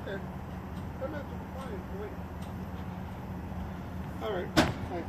Okay. I'm not fine. Wait. All right. Thanks.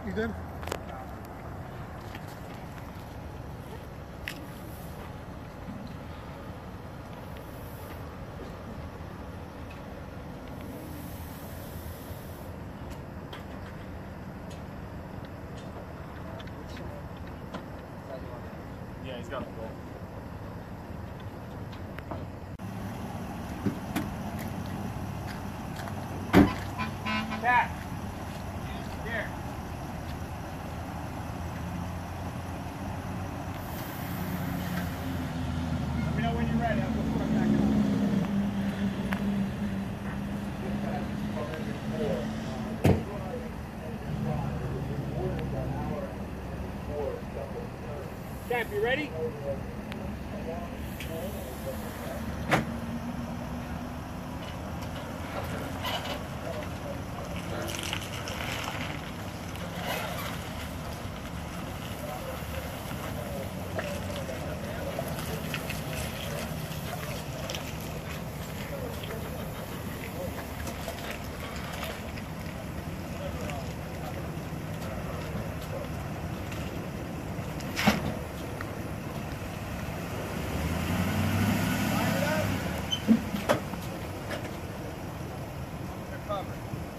You did? Yeah, he's got a goal. Cat! Here. Let me know when you're ready. I'll go put it back on. Cap, you ready?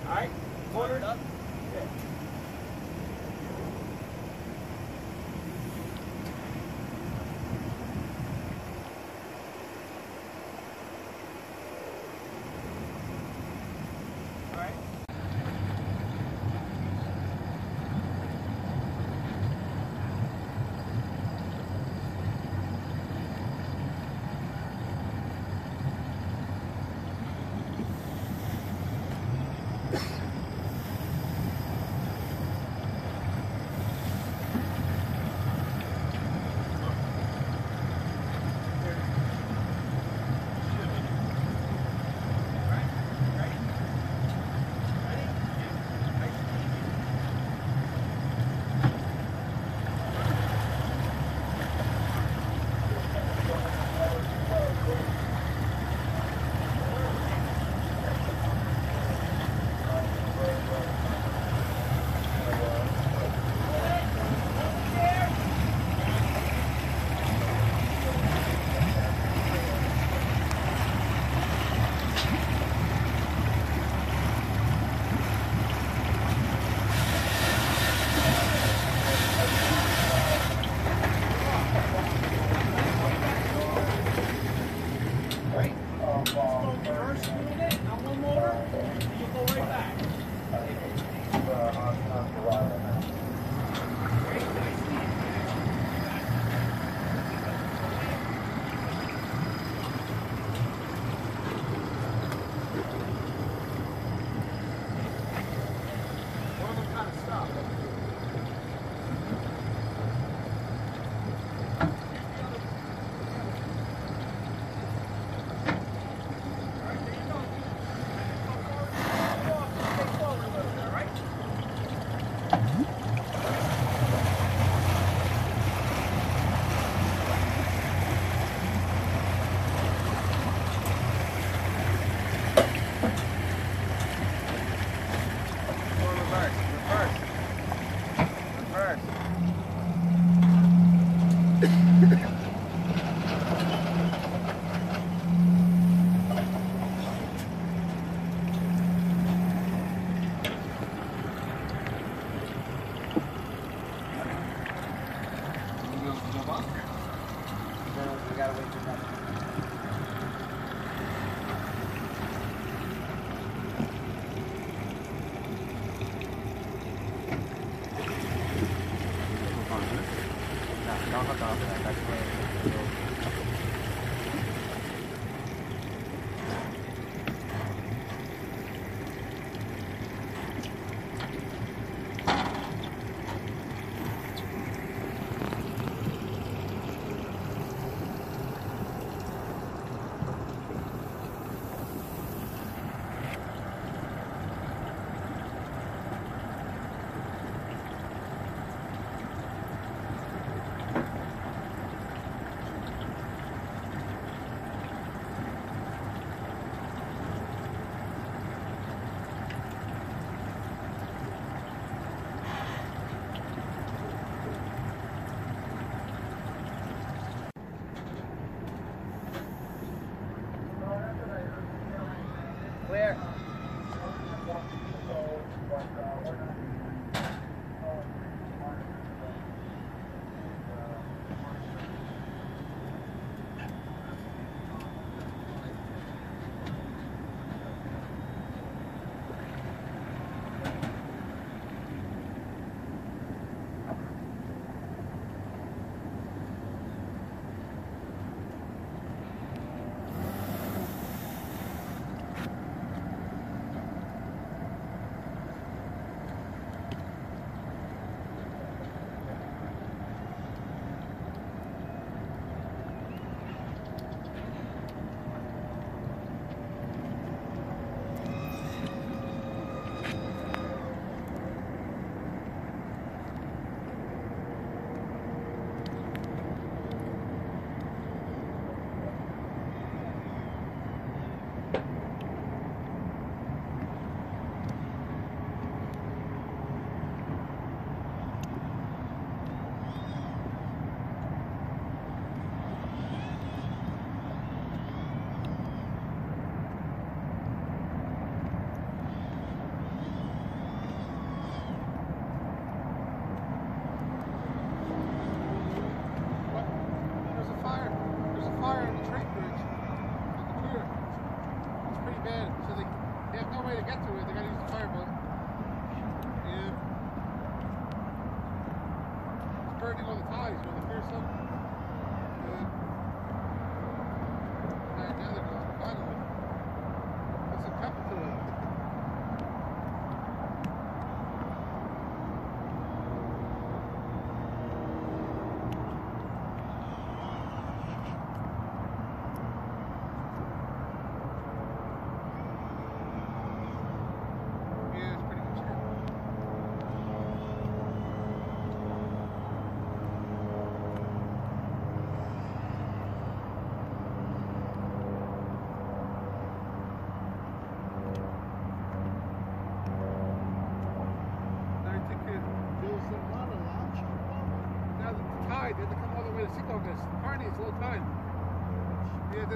Alright, cornered up. Okay. Alright. Mm-hmm. Clear. There's a fire. There's a fire on the train bridge on the pier. It's pretty bad. So they have no way to get to it. They gotta use the fireboat. Yeah. It's burning all the ties, you know, the pier stuff. Yeah. Right now they're going finally. Put some pepper to it. Yeah, it's pretty good shit. I think There's a lot of launch. now the tide, they had to come all the way to Seacoast. Apparently it's low tide. Yeah,